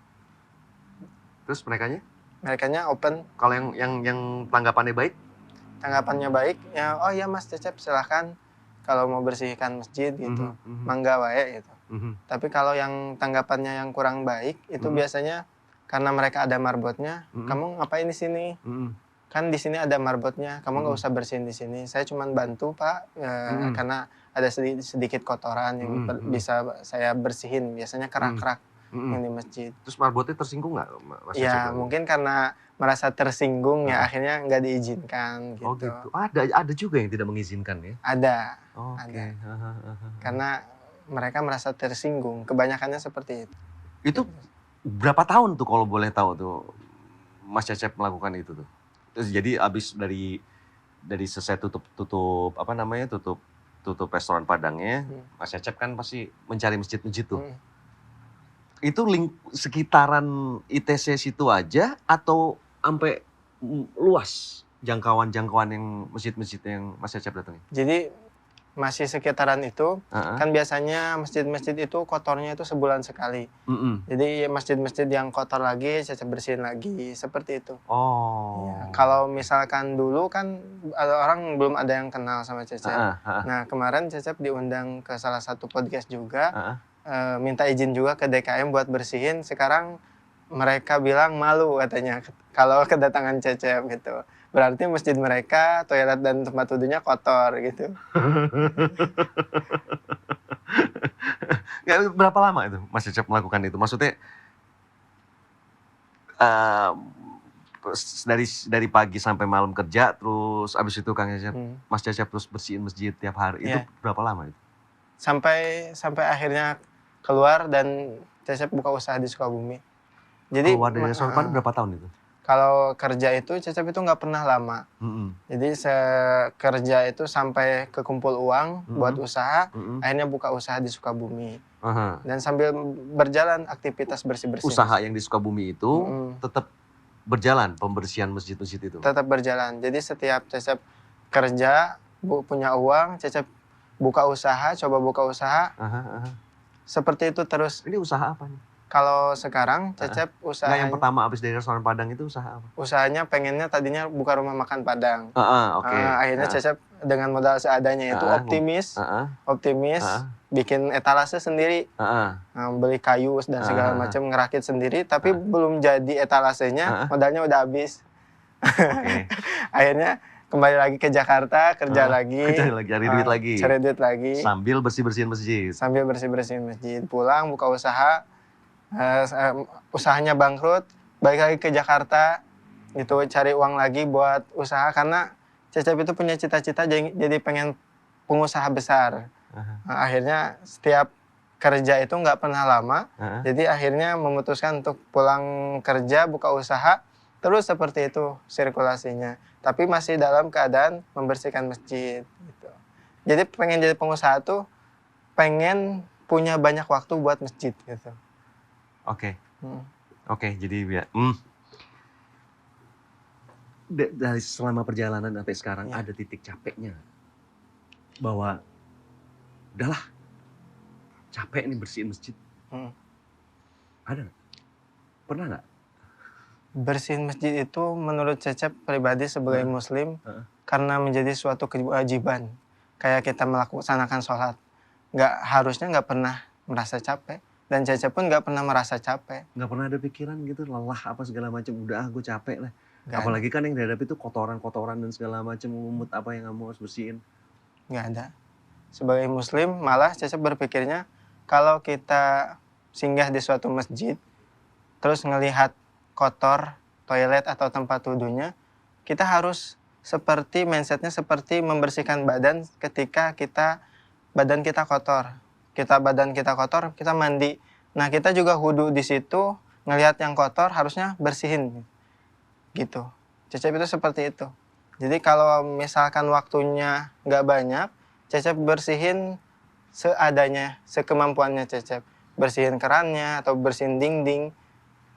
Terus merekanya? Merekanya open. Kalau yang tanggapannya baik? Tanggapannya baik, ya oh ya Mas Cecep silahkan kalau mau bersihkan masjid gitu, mangga wae gitu. Tapi kalau yang tanggapannya yang kurang baik itu biasanya karena mereka ada marbotnya, kamu ngapain di sini? Kan di sini ada marbotnya, kamu nggak usah bersihin di sini. Saya cuma bantu Pak, karena ada sedikit kotoran yang bisa saya bersihin. Biasanya kerak-kerak yang di masjid. Terus marbotnya tersinggung nggak, Mas? Ya mungkin karena merasa tersinggung ya akhirnya nggak diizinkan gitu. Oh gitu. Ada juga yang tidak mengizinkan ya? Ada. Ada. Karena mereka merasa tersinggung. Kebanyakannya seperti itu. Itu berapa tahun tuh kalau boleh tahu tuh Mas Cecep melakukan itu tuh? Terus jadi abis dari selesai tutup restoran Padangnya, Mas Cecep kan pasti mencari masjid-masjid tuh. Itu sekitaran ITC situ aja atau sampai luas jangkauan yang masjid-masjid yang Mas Cecep datangi? Jadi masih sekitaran itu, kan biasanya masjid-masjid itu kotornya itu sebulan sekali. Jadi masjid-masjid yang kotor lagi, Cecep bersihin lagi, seperti itu. Oh. Ya, kalau misalkan dulu kan ada orang belum ada yang kenal sama Cecep. Nah kemarin Cecep diundang ke salah satu podcast juga, minta izin juga ke DKM buat bersihin. Sekarang mereka bilang malu katanya kalau kedatangan Cecep gitu. Berarti masjid mereka, toilet dan tempat wudhunya kotor gitu. Berapa lama itu Mas Cecep melakukan itu? Maksudnya dari pagi sampai malam kerja, terus abis itu Kang Cecep, Mas Cecep terus bersihin masjid tiap hari. Itu berapa lama itu? Sampai akhirnya keluar dan Cecep buka usaha di Sukabumi. Jadi keluar dari restoran Padang berapa tahun itu? Kalau kerja itu Cecep itu nggak pernah lama. Jadi kerja itu sampai kekumpul uang buat usaha, akhirnya buka usaha di Sukabumi. Dan sambil berjalan aktivitas bersih-bersih. Usaha yang di Sukabumi itu tetap berjalan, pembersihan masjid-masjid itu? Tetap berjalan. Jadi setiap Cecep kerja, punya uang, Cecep buka usaha, coba buka usaha. Seperti itu terus. Ini usaha apa nih? Kalau sekarang Cecep usaha yang pertama abis dari restoran Padang itu usaha apa? Usahanya pengennya tadinya buka rumah makan Padang. Okay. Akhirnya Cecep dengan modal seadanya itu optimis, bikin etalase sendiri, beli kayu dan segala macam, ngerakit sendiri, tapi belum jadi etalasenya, modalnya udah habis. Okay. Akhirnya kembali lagi ke Jakarta, kerja lagi, cari duit lagi, sambil bersihin masjid, pulang buka usaha. Usahanya bangkrut, balik lagi ke Jakarta, itu cari uang lagi buat usaha karena Cecep itu punya cita-cita jadi pengen pengusaha besar. Akhirnya setiap kerja itu nggak pernah lama, jadi akhirnya memutuskan untuk pulang kerja buka usaha, terus seperti itu sirkulasinya. Tapi masih dalam keadaan membersihkan masjid. Gitu. Jadi pengen jadi pengusaha tuh pengen punya banyak waktu buat masjid gitu. Oke, jadi dari selama perjalanan sampai sekarang ada titik capeknya, bahwa udahlah capek nih bersihin masjid. Ada nggak? Pernah nggak? Bersihin masjid itu menurut Cecep pribadi sebagai Muslim karena menjadi suatu kewajiban, kayak kita melaksanakan sholat, harusnya nggak pernah merasa capek. Dan Cecep pun nggak pernah merasa capek. Nggak pernah ada pikiran gitu, lelah apa segala macam. Udah gue capek lah. Apalagi kan yang dihadapi itu kotoran-kotoran dan segala macam, lumut apa yang kamu harus bersihin. Nggak ada. Sebagai Muslim malah Cecep berpikirnya kalau kita singgah di suatu masjid, terus ngelihat kotor toilet atau tempat wudhunya, kita harus mindsetnya seperti membersihkan badan ketika badan kita kotor. Badan kita kotor, kita mandi. Nah kita juga wudu di situ, ngelihat yang kotor harusnya bersihin gitu. Cecep itu seperti itu. Jadi kalau misalkan waktunya nggak banyak, Cecep bersihin seadanya, sekemampuannya Cecep. Bersihin kerannya atau bersihin dinding,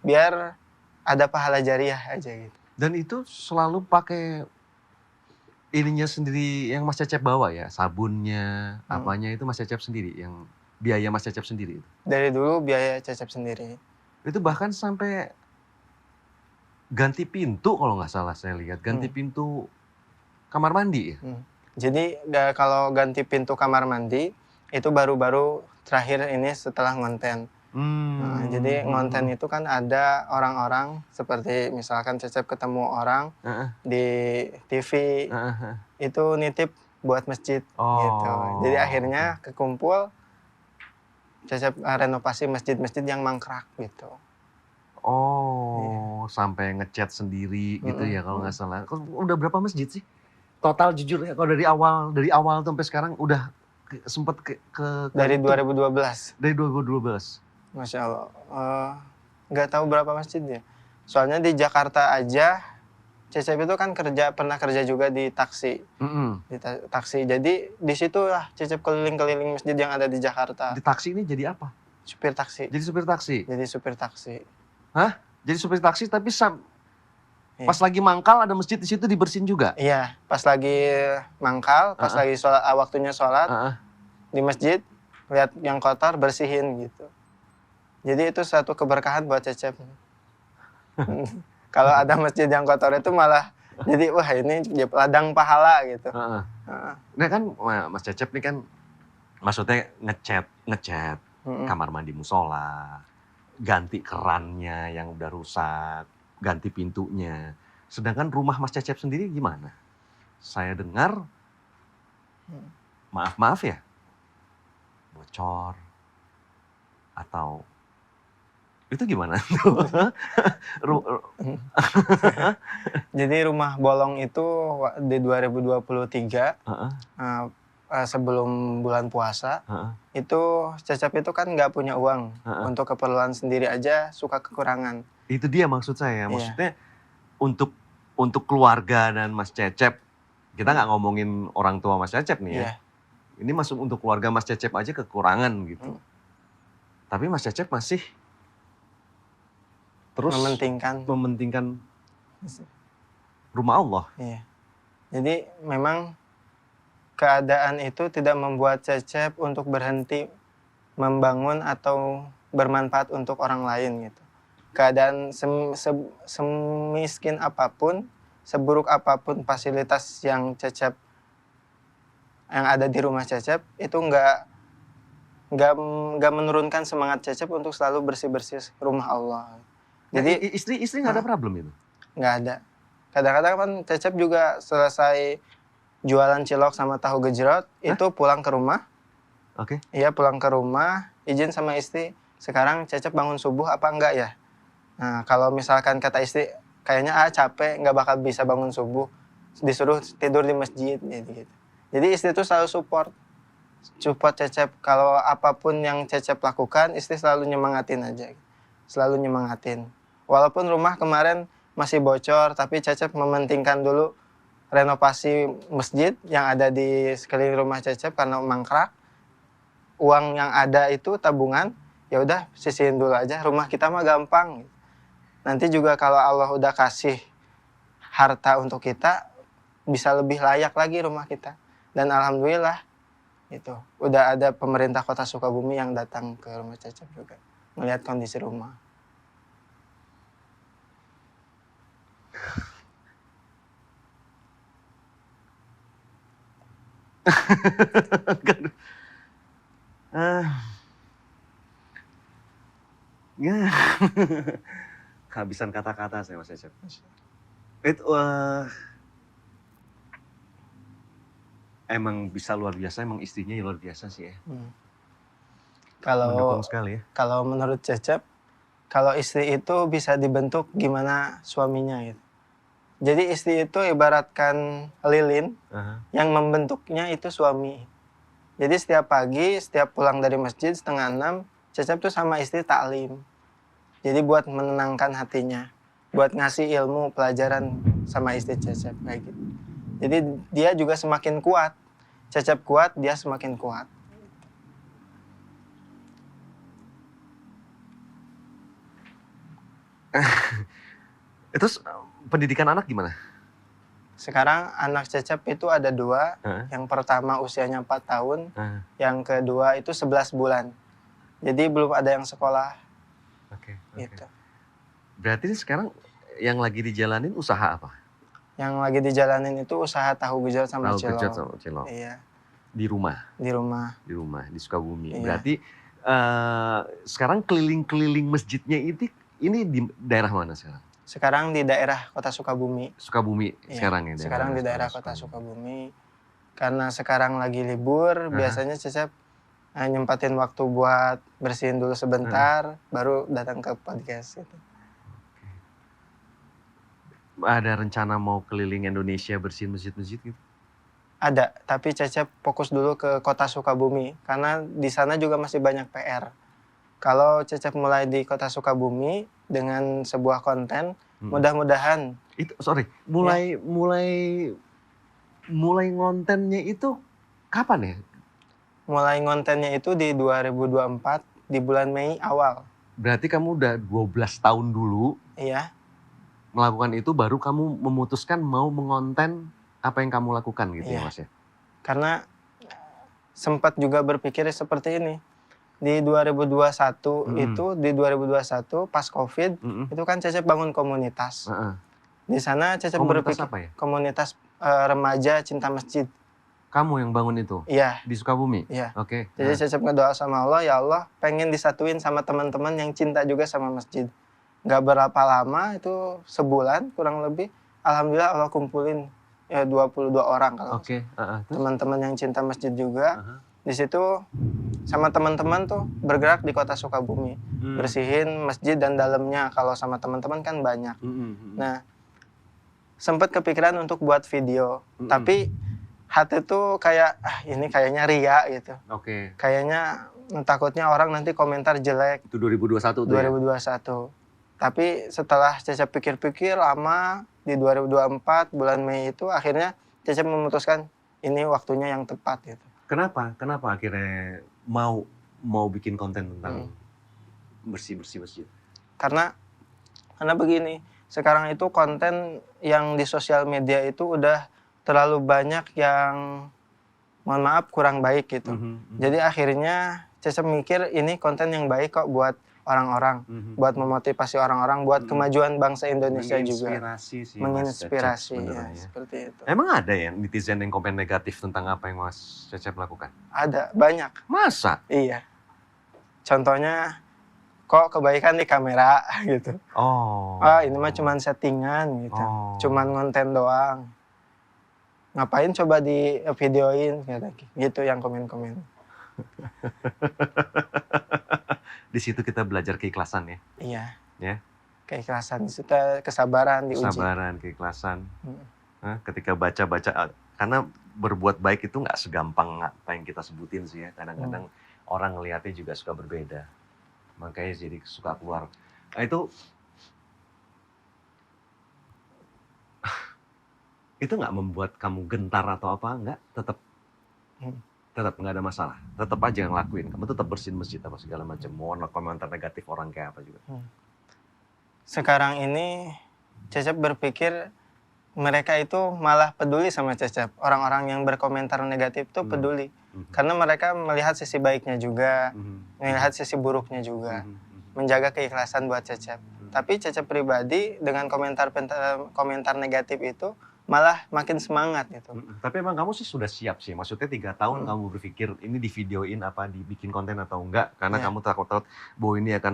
biar ada pahala jariah aja gitu. Dan itu selalu pakai ininya sendiri yang Mas Cecep bawa ya? Sabunnya, apanya itu Mas Cecep sendiri? Yang biaya Mas Cecep sendiri itu? Dari dulu biaya Cecep sendiri. Itu bahkan sampai ganti pintu kalau nggak salah saya lihat. Ganti pintu kamar mandi ya? Jadi kalau ganti pintu kamar mandi, itu baru-baru terakhir ini setelah ngonten. Nah, jadi ngonten itu kan ada orang-orang seperti misalkan Cecep ketemu orang di TV, itu nitip buat masjid gitu. Jadi akhirnya kekumpul Cecep renovasi masjid-masjid yang mangkrak gitu. Sampai ngecat sendiri gitu ya kalau nggak salah. Udah berapa masjid sih? Total jujur ya, kalau dari awal sampai sekarang udah sempat ke dari 2012. Dari 2012. Masya Allah, nggak tahu berapa masjid ya. Soalnya di Jakarta aja, Cecep itu kan pernah kerja juga di taksi, di taksi. Jadi di situ lah Cecep keliling-keliling masjid yang ada di Jakarta. Di taksi ini jadi apa? Supir taksi. Jadi supir taksi. Jadi supir taksi. Hah? Jadi supir taksi tapi pas lagi mangkal ada masjid di situ dibersihin juga? Iya, pas lagi mangkal, pas lagi sholat, waktunya sholat di masjid, lihat yang kotor bersihin gitu. Jadi itu satu keberkahan buat Cecep. Kalau ada masjid yang kotor itu malah jadi wah ini ladang pahala gitu. Nah kan Mas Cecep nih kan maksudnya ngecat kamar mandi musola, ganti kerannya yang udah rusak, ganti pintunya. Sedangkan rumah Mas Cecep sendiri gimana? Saya dengar, maaf ya, bocor atau itu gimana? Jadi rumah bolong itu di 2023 sebelum bulan puasa itu Cecep itu kan nggak punya uang untuk keperluan sendiri aja suka kekurangan. Itu dia maksud saya, maksudnya untuk keluarga dan Mas Cecep, kita nggak ngomongin orang tua Mas Cecep nih ya. Ini masuk untuk keluarga Mas Cecep aja kekurangan gitu. Tapi Mas Cecep masih terus mementingkan rumah Allah. Iya. Jadi memang keadaan itu tidak membuat Cecep untuk berhenti membangun atau bermanfaat untuk orang lain gitu. Keadaan semiskin apapun, seburuk apapun fasilitas yang Cecep yang ada di rumah Cecep itu nggak menurunkan semangat Cecep untuk selalu bersih-bersih rumah Allah. Jadi istri nggak ada problem itu? Nggak ada. Kadang-kadang kan Cecep juga selesai jualan cilok sama tahu gejrot, itu pulang ke rumah. Iya pulang ke rumah, izin sama istri, sekarang Cecep bangun subuh apa enggak ya? Nah kalau misalkan kata istri, kayaknya capek, nggak bakal bisa bangun subuh, disuruh tidur di masjid gitu. Jadi istri tuh selalu support Cecep. Kalau apapun yang Cecep lakukan, istri selalu nyemangatin aja. Selalu nyemangatin. Walaupun rumah kemarin masih bocor, tapi Cecep mementingkan dulu renovasi masjid yang ada di sekeliling rumah Cecep karena mangkrak. Uang yang ada itu tabungan, ya udah sisihin dulu aja. Rumah kita mah gampang. Nanti juga kalau Allah udah kasih harta untuk kita, bisa lebih layak lagi rumah kita. Dan alhamdulillah itu udah ada pemerintah Kota Sukabumi yang datang ke rumah Cecep juga melihat kondisi rumah. Kehabisan kata-kata saya Mas Cecep. Itu emang bisa luar biasa, emang istrinya luar biasa sih ya. Mendukung sekali ya. Kalau menurut Cecep, kalau istri itu bisa dibentuk gimana suaminya gitu. Jadi istri itu ibaratkan lilin, yang membentuknya itu suami. Jadi setiap pagi, setiap pulang dari masjid 5:30, Cecep tuh sama istri taklim. Jadi buat menenangkan hatinya, buat ngasih ilmu pelajaran sama istri Cecep kayak gitu. Jadi dia juga semakin kuat. Cecep kuat, dia semakin kuat. Terus pendidikan anak gimana? Sekarang anak Cecep itu ada 2. Yang pertama usianya 4 tahun, yang kedua itu 11 bulan. Jadi belum ada yang sekolah. Oke. Gitu. Berarti sekarang yang lagi dijalanin usaha apa? Yang lagi dijalanin itu usaha tahu gejot sama cilok. Tahu gejot sama cilok. Iya. Di rumah? Di rumah. Di rumah, di Sukabumi. Iya. Berarti sekarang keliling-keliling masjidnya ini di daerah mana sekarang? Sekarang di daerah Kota Sukabumi. Sukabumi Iya. sekarang ya? Sekarang di daerah Kota Sukabumi. Karena sekarang lagi libur, biasanya Cecep nyempatin waktu buat bersihin dulu sebentar, baru datang ke podcast itu. Ada rencana mau keliling Indonesia bersihin masjid-masjid gitu? Ada, tapi Cecep fokus dulu ke Kota Sukabumi, karena di sana juga masih banyak PR. Kalau Cecep mulai di Kota Sukabumi dengan sebuah konten, mudah-mudahan. Mulai ngontennya itu kapan ya? Mulai ngontennya itu di 2024, di bulan Mei awal. Berarti kamu udah 12 tahun dulu. Iya. Melakukan itu baru kamu memutuskan mau mengonten apa yang kamu lakukan gitu ya Mas ya? Karena sempat juga berpikir seperti ini. Di 2021 di 2021 pas COVID, itu kan Cecep bangun komunitas. Di sana Cecep berpikir apa ya? Komunitas remaja cinta masjid. Kamu yang bangun itu? Iya. Di Sukabumi? Iya. Oke. Jadi Cecep ngedoa sama Allah, ya Allah pengen disatuin sama teman-teman yang cinta juga sama masjid. Gak berapa lama, itu sebulan kurang lebih. Alhamdulillah Allah kumpulin 22 orang kalau teman-teman yang cinta masjid juga. Di situ sama teman-teman tuh bergerak di Kota Sukabumi. Bersihin masjid dan dalamnya, kalau sama teman-teman kan banyak. Nah, sempat kepikiran untuk buat video. Tapi hati tuh kayak, ini kayaknya ria gitu. Kayaknya takutnya orang nanti komentar jelek. Itu 2021 tuh 2021. Tapi setelah Cecep pikir-pikir lama, di 2024 bulan Mei itu akhirnya Cecep memutuskan ini waktunya yang tepat gitu. Kenapa? Kenapa akhirnya mau bikin konten tentang bersih-bersih masjid? Karena begini, sekarang itu konten yang di sosial media itu udah terlalu banyak yang mohon maaf kurang baik gitu. Jadi akhirnya Cecep mikir ini konten yang baik kok buat orang-orang, buat memotivasi orang-orang, buat kemajuan bangsa Indonesia juga. Menginspirasi ya, seperti itu. Emang ada ya netizen yang komen negatif tentang apa yang Mas Cecep lakukan? Ada, banyak. Masa? Iya. Contohnya, kok kebaikan di kamera gitu. Ini mah cuman settingan gitu. Cuman ngonten doang. Ngapain coba di videoin gitu yang komen-komen. Di situ kita belajar keikhlasan ya. Iya. Ya. Keikhlasan, kita kesabaran diuji. Kesabaran, keikhlasan. Ketika baca-baca, karena berbuat baik itu nggak segampang apa yang kita sebutin sih ya. Kadang-kadang orang ngelihatnya juga suka berbeda. Makanya jadi suka keluar. Itu nggak membuat kamu gentar atau apa? Nggak? Tetap nggak ada masalah, tetap aja ngelakuin. Kamu tetap bersihin masjid apa segala macam. Mau komentar negatif orang kayak apa juga. Sekarang ini Cecep berpikir mereka itu malah peduli sama Cecep. Orang-orang yang berkomentar negatif tuh peduli. Karena mereka melihat sisi baiknya juga, melihat sisi buruknya juga. Menjaga keikhlasan buat Cecep. Tapi Cecep pribadi dengan komentar negatif itu malah makin semangat gitu. Tapi emang kamu sih sudah siap sih. Maksudnya 3 tahun kamu berpikir ini divideoin apa, dibikin konten atau enggak. Karena kamu takut bahwa ini akan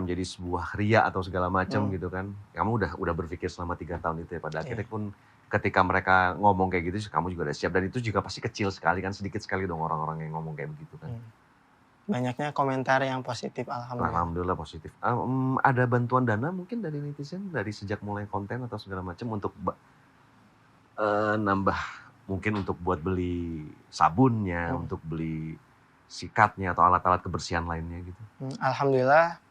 menjadi sebuah ria atau segala macam gitu kan. Kamu udah berpikir selama 3 tahun itu ya. Pada akhirnya pun ketika mereka ngomong kayak gitu, kamu juga udah siap. Dan itu juga pasti kecil sekali kan. Sedikit sekali dong orang-orang yang ngomong kayak begitu kan. Banyaknya komentar yang positif, alhamdulillah. Alhamdulillah positif. Ada bantuan dana mungkin dari netizen dari sejak mulai konten atau segala macam untuk nambah, mungkin untuk buat beli sabunnya, untuk beli sikatnya atau alat-alat kebersihan lainnya gitu? Alhamdulillah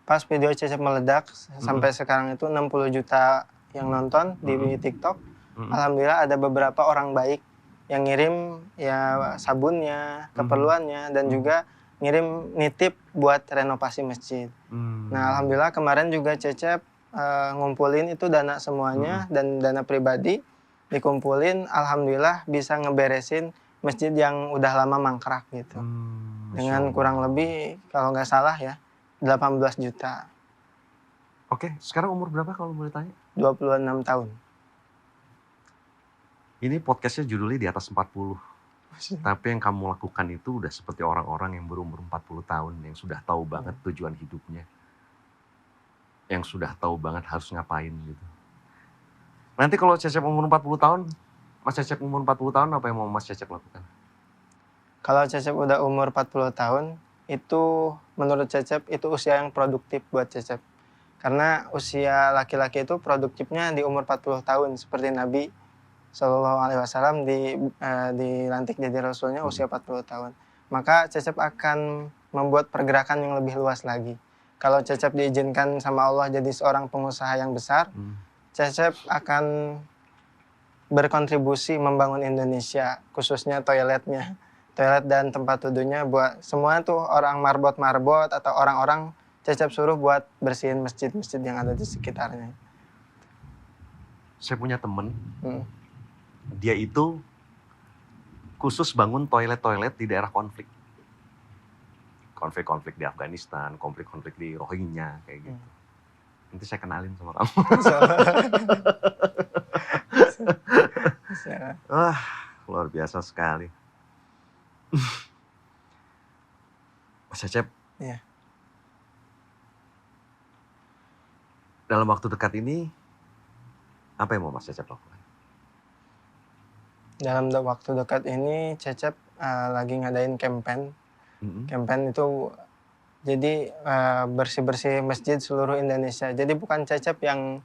pas video Cecep meledak sampai sekarang itu 60 juta yang nonton di TikTok. Alhamdulillah ada beberapa orang baik yang ngirim ya sabunnya, keperluannya, dan juga ngirim nitip buat renovasi masjid. Nah alhamdulillah kemarin juga Cecep ngumpulin itu dana semuanya dan dana pribadi dikumpulin, alhamdulillah bisa ngeberesin masjid yang udah lama mangkrak gitu. Dengan kurang lebih kalau nggak salah ya 18 juta. Oke, sekarang umur berapa kalau boleh tanya? 26 tahun. Ini podcastnya judulnya di atas 40. Tapi yang kamu lakukan itu udah seperti orang-orang yang berumur 40 tahun, yang sudah tahu banget tujuan hidupnya. Yang sudah tahu banget harus ngapain gitu. Nanti kalau Cecep umur 40 tahun, Mas Cecep umur 40 tahun, apa yang mau Mas Cecep lakukan? Kalau Cecep udah umur 40 tahun, itu menurut Cecep itu usia yang produktif buat Cecep. Karena usia laki-laki itu produktifnya di umur 40 tahun, seperti Nabi SAW dilantik jadi Rasulnya usia 40 tahun. Maka Cecep akan membuat pergerakan yang lebih luas lagi. Kalau Cecep diizinkan sama Allah jadi seorang pengusaha yang besar, Cecep akan berkontribusi membangun Indonesia, khususnya toiletnya. Toilet dan tempat wudhunya buat semua tuh orang marbot-marbot atau orang-orang Cecep suruh buat bersihin masjid-masjid yang ada di sekitarnya. Saya punya temen, dia itu khusus bangun toilet-toilet di daerah konflik. Konflik-konflik di Afghanistan, konflik-konflik di Rohingya, kayak gitu. Nanti saya kenalin sama kamu. Wah, luar biasa sekali. Mas Cecep, Iya. Dalam waktu dekat ini, apa yang mau Mas Cecep lakukan? Dalam waktu dekat ini Cecep lagi ngadain campaign. Campaign itu jadi bersih-bersih masjid seluruh Indonesia. Jadi bukan Cecep yang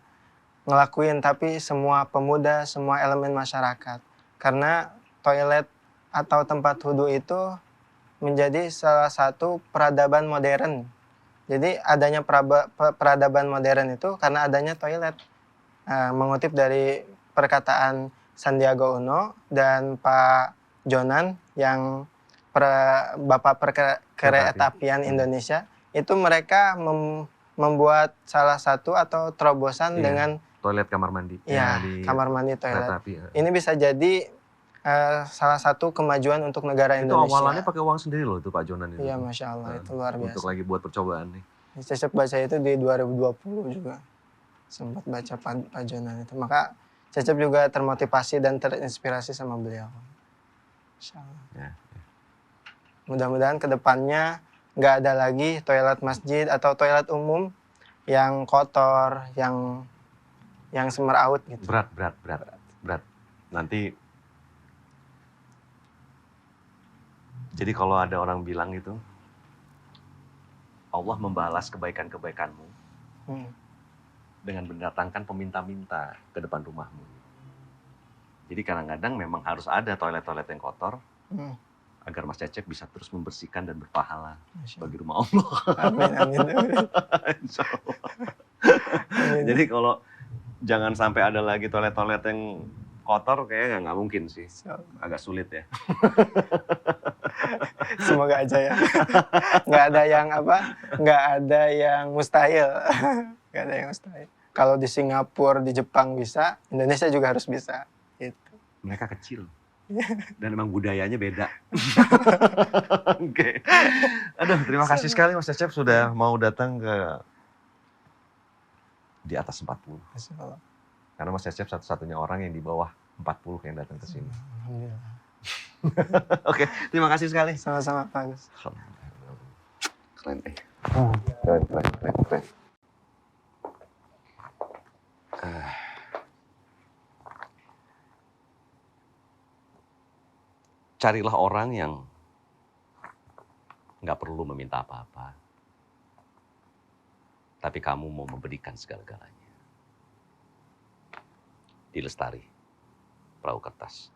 ngelakuin, tapi semua pemuda, semua elemen masyarakat. Karena toilet atau tempat wudhu itu menjadi salah satu peradaban modern. Jadi adanya peradaban modern itu karena adanya toilet. Mengutip dari perkataan Sandiaga Uno dan Pak Jonan yang Bapak Perkeretapian Indonesia, itu mereka membuat salah satu atau terobosan dengan toilet kamar mandi. Ya, kamar mandi toilet. Ini bisa jadi salah satu kemajuan untuk negara Indonesia. Itu awalannya pakai uang sendiri loh itu Pak Jonan itu. Iya, Masya Allah, itu luar biasa. Untuk lagi buat percobaan nih. Cecep baca itu di 2020 juga. Sempat baca Pak Jonan itu. Maka Cecep juga termotivasi dan terinspirasi sama beliau. Insya Allah. Ya. Mudah-mudahan ke depannya nggak ada lagi toilet masjid atau toilet umum yang kotor, yang semeraut gitu. Berat. Nanti, jadi kalau ada orang bilang itu, Allah membalas kebaikan-kebaikanmu dengan mendatangkan peminta-minta ke depan rumahmu. Jadi kadang-kadang memang harus ada toilet-toilet yang kotor, agar Mas Cecep bisa terus membersihkan dan berpahala bagi rumah Allah. Amin. Insya Allah. Jadi kalau jangan sampai ada lagi toilet-toilet yang kotor, kayaknya nggak mungkin sih. Agak sulit ya. Semoga aja ya. Nggak ada yang mustahil. Nggak ada yang mustahil. Kalau di Singapura, di Jepang bisa, Indonesia juga harus bisa. Gitu. Mereka kecil. Dan memang budayanya beda. Oke. Aduh, terima kasih sekali Mas Cecep sudah mau datang ke di atas 40. Karena Mas Cecep satu-satunya orang yang di bawah 40 yang datang ke sini. Alhamdulillah. Oke, terima kasih sekali. Sama-sama Pak Agus. Keren. Carilah orang yang nggak perlu meminta apa-apa, tapi kamu mau memberikan segala-galanya. Di Lestari, Perahu Kertas.